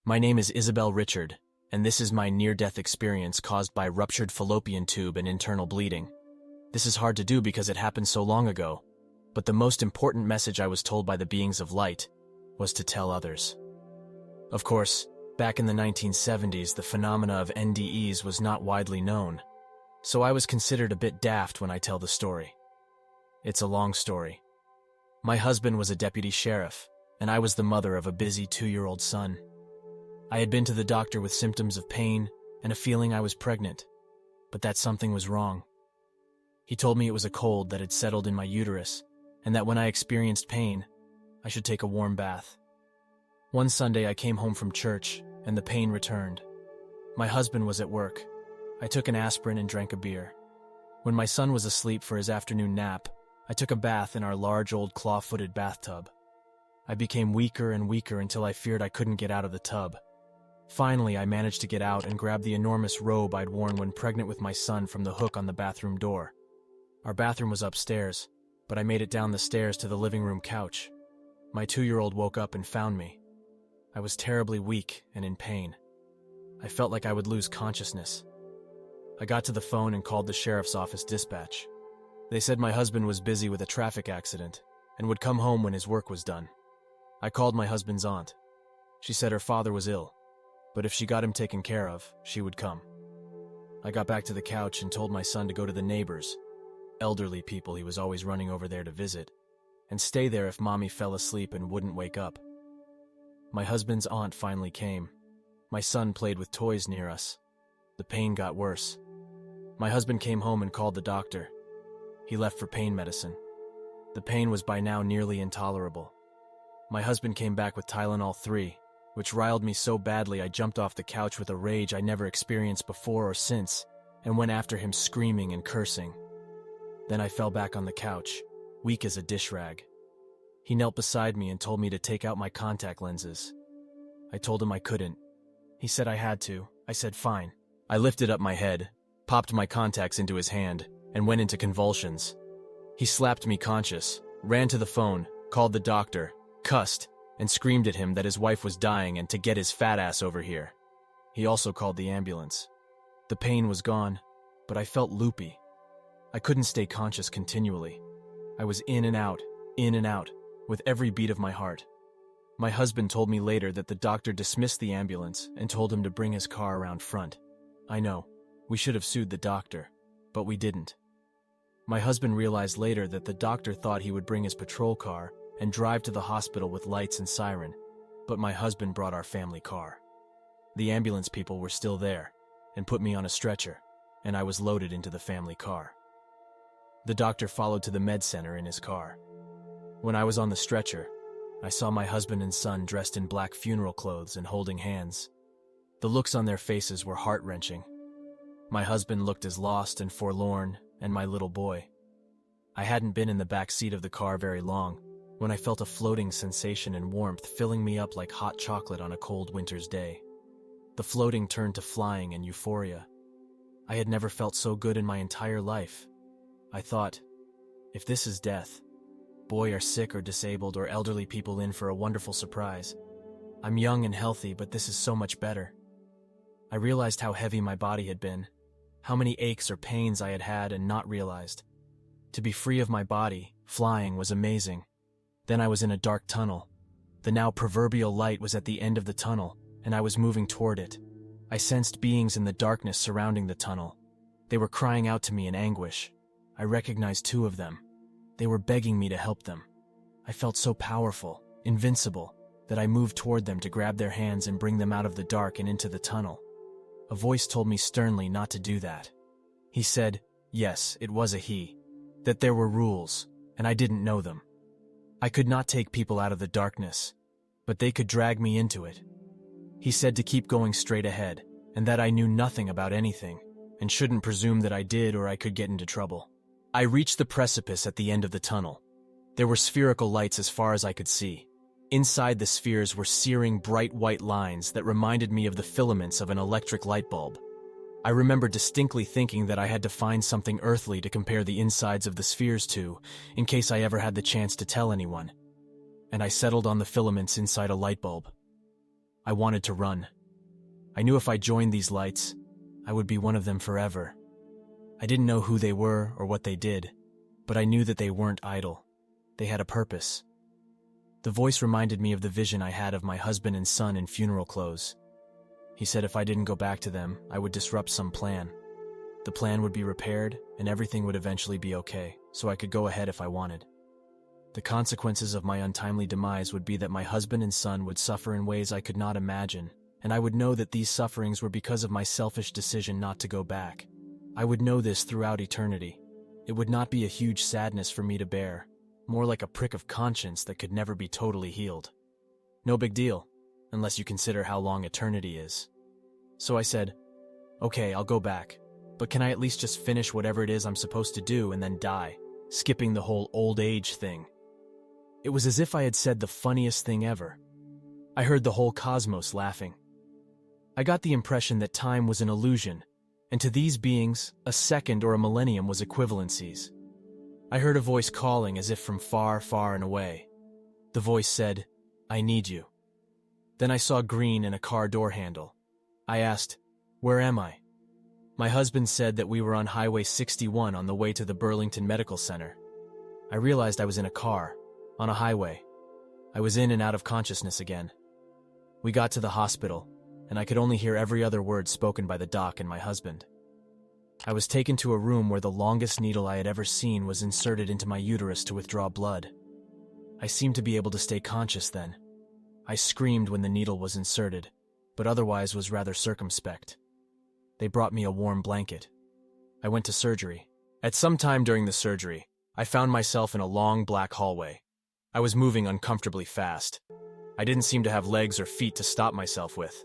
My name is Isabel Richard, and this is my near-death experience caused by ruptured fallopian tube and internal bleeding. This is hard to do because it happened so long ago, but the most important message I was told by the beings of light was to tell others. Of course, back in the 1970s, the phenomena of NDEs was not widely known, so I was considered a bit daft when I tell the story. It's a long story. My husband was a deputy sheriff, and I was the mother of a busy 2-year-old son. I had been to the doctor with symptoms of pain and a feeling I was pregnant, but that something was wrong. He told me it was a cold that had settled in my uterus, and that when I experienced pain, I should take a warm bath. One Sunday I came home from church, and the pain returned. My husband was at work. I took an aspirin and drank a beer. When my son was asleep for his afternoon nap, I took a bath in our large old claw-footed bathtub. I became weaker and weaker until I feared I couldn't get out of the tub. Finally, I managed to get out and grab the enormous robe I'd worn when pregnant with my son from the hook on the bathroom door. Our bathroom was upstairs, but I made it down the stairs to the living room couch. My 2-year-old woke up and found me. I was terribly weak and in pain. I felt like I would lose consciousness. I got to the phone and called the sheriff's office dispatch. They said my husband was busy with a traffic accident and would come home when his work was done. I called my husband's aunt. She said her father was ill, but if she got him taken care of, she would come. I got back to the couch and told my son to go to the neighbors, elderly people he was always running over there to visit, and stay there if mommy fell asleep and wouldn't wake up. My husband's aunt finally came. My son played with toys near us. The pain got worse. My husband came home and called the doctor. He left for pain medicine. The pain was by now nearly intolerable. My husband came back with Tylenol 3, which riled me so badly I jumped off the couch with a rage I never experienced before or since, and went after him screaming and cursing. Then I fell back on the couch, weak as a dish rag. He knelt beside me and told me to take out my contact lenses. I told him I couldn't. He said I had to. I said fine. I lifted up my head, popped my contacts into his hand, and went into convulsions. He slapped me conscious, ran to the phone, called the doctor, cussed, and screamed at him that his wife was dying and to get his fat ass over here. He also called the ambulance. The pain was gone, but I felt loopy. I couldn't stay conscious continually. I was in and out, with every beat of my heart. My husband told me later that the doctor dismissed the ambulance and told him to bring his car around front. I know, we should have sued the doctor, but we didn't. My husband realized later that the doctor thought he would bring his patrol car and drive to the hospital with lights and siren, but my husband brought our family car. The ambulance people were still there and put me on a stretcher, and I was loaded into the family car. The doctor followed to the med center in his car. When I was on the stretcher, I saw my husband and son dressed in black funeral clothes and holding hands. The looks on their faces were heart-wrenching. My husband looked as lost and forlorn, and my little boy. I hadn't been in the back seat of the car very long when I felt a floating sensation and warmth filling me up like hot chocolate on a cold winter's day. The floating turned to flying and euphoria. I had never felt so good in my entire life. I thought, if this is death, boy are sick or disabled or elderly people in for a wonderful surprise. I'm young and healthy, but this is so much better. I realized how heavy my body had been, how many aches or pains I had had and not realized. To be free of my body, flying, was amazing. Then I was in a dark tunnel. The now proverbial light was at the end of the tunnel, and I was moving toward it. I sensed beings in the darkness surrounding the tunnel. They were crying out to me in anguish. I recognized 2 of them. They were begging me to help them. I felt so powerful, invincible, that I moved toward them to grab their hands and bring them out of the dark and into the tunnel. A voice told me sternly not to do that. He said, yes, it was a he, that there were rules, and I didn't know them. I could not take people out of the darkness, but they could drag me into it. He said to keep going straight ahead, and that I knew nothing about anything, and shouldn't presume that I did or I could get into trouble. I reached the precipice at the end of the tunnel. There were spherical lights as far as I could see. Inside the spheres were searing bright white lines that reminded me of the filaments of an electric light bulb. I remember distinctly thinking that I had to find something earthly to compare the insides of the spheres to, in case I ever had the chance to tell anyone. And I settled on the filaments inside a light bulb. I wanted to run. I knew if I joined these lights, I would be one of them forever. I didn't know who they were or what they did, but I knew that they weren't idle. They had a purpose. The voice reminded me of the vision I had of my husband and son in funeral clothes. He said if I didn't go back to them, I would disrupt some plan. The plan would be repaired, and everything would eventually be okay, so I could go ahead if I wanted. The consequences of my untimely demise would be that my husband and son would suffer in ways I could not imagine, and I would know that these sufferings were because of my selfish decision not to go back. I would know this throughout eternity. It would not be a huge sadness for me to bear, more like a prick of conscience that could never be totally healed. No big deal, unless you consider how long eternity is. So I said, okay, I'll go back, but can I at least just finish whatever it is I'm supposed to do and then die, skipping the whole old age thing? It was as if I had said the funniest thing ever. I heard the whole cosmos laughing. I got the impression that time was an illusion, and to these beings, a second or a millennium was equivalencies. I heard a voice calling as if from far, far and away. The voice said, I need you. Then I saw green and a car door handle. I asked, where am I? My husband said that we were on Highway 61 on the way to the Burlington Medical Center. I realized I was in a car, on a highway. I was in and out of consciousness again. We got to the hospital, and I could only hear every other word spoken by the doc and my husband. I was taken to a room where the longest needle I had ever seen was inserted into my uterus to withdraw blood. I seemed to be able to stay conscious then. I screamed when the needle was inserted, but otherwise was rather circumspect. They brought me a warm blanket. I went to surgery. At some time during the surgery, I found myself in a long black hallway. I was moving uncomfortably fast. I didn't seem to have legs or feet to stop myself with.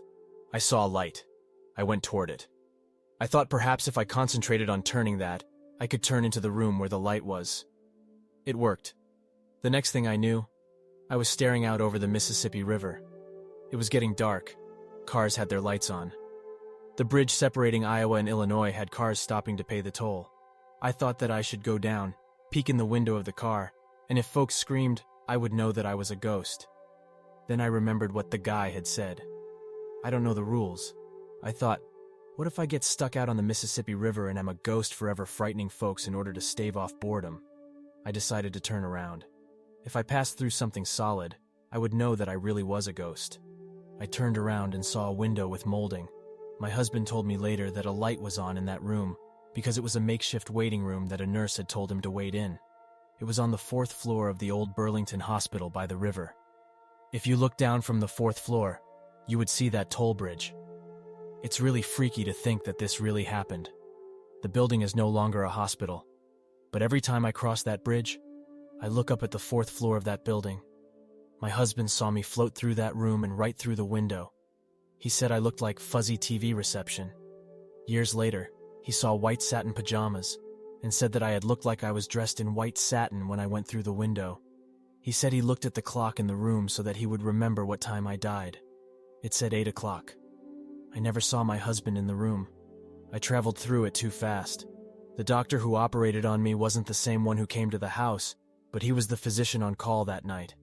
I saw a light. I went toward it. I thought perhaps if I concentrated on turning that, I could turn into the room where the light was. It worked. The next thing I knew, I was staring out over the Mississippi River. It was getting dark. Cars had their lights on. The bridge separating Iowa and Illinois had cars stopping to pay the toll. I thought that I should go down, peek in the window of the car, and if folks screamed, I would know that I was a ghost. Then I remembered what the guy had said. I don't know the rules. I thought, what if I get stuck out on the Mississippi River and am a ghost forever frightening folks in order to stave off boredom? I decided to turn around. If I passed through something solid, I would know that I really was a ghost. I turned around and saw a window with molding. My husband told me later that a light was on in that room because it was a makeshift waiting room that a nurse had told him to wait in. It was on the 4th floor of the old Burlington Hospital by the river. If you look down from the 4th floor, you would see that toll bridge. It's really freaky to think that this really happened. The building is no longer a hospital, but every time I cross that bridge, I look up at the 4th floor of that building. My husband saw me float through that room and right through the window. He said I looked like fuzzy TV reception. Years later, he saw white satin pajamas and said that I had looked like I was dressed in white satin when I went through the window. He said he looked at the clock in the room so that he would remember what time I died. It said 8 o'clock. I never saw my husband in the room. I traveled through it too fast. The doctor who operated on me wasn't the same one who came to the house, but he was the physician on call that night.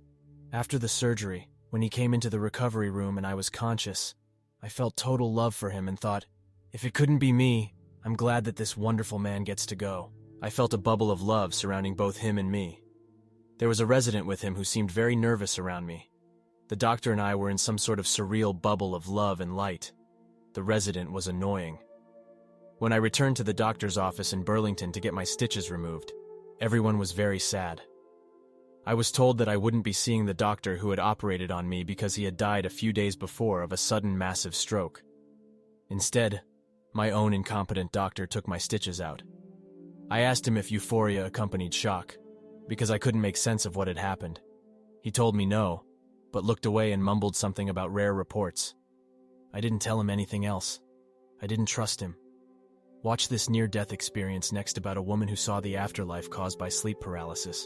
After the surgery, when he came into the recovery room and I was conscious, I felt total love for him and thought, if it couldn't be me, I'm glad that this wonderful man gets to go. I felt a bubble of love surrounding both him and me. There was a resident with him who seemed very nervous around me. The doctor and I were in some sort of surreal bubble of love and light. The resident was annoying. When I returned to the doctor's office in Burlington to get my stitches removed, everyone was very sad. I was told that I wouldn't be seeing the doctor who had operated on me because he had died a few days before of a sudden massive stroke. Instead, my own incompetent doctor took my stitches out. I asked him if euphoria accompanied shock, because I couldn't make sense of what had happened. He told me no, but looked away and mumbled something about rare reports. I didn't tell him anything else. I didn't trust him. Watch this near-death experience next about a woman who saw the afterlife caused by sleep paralysis.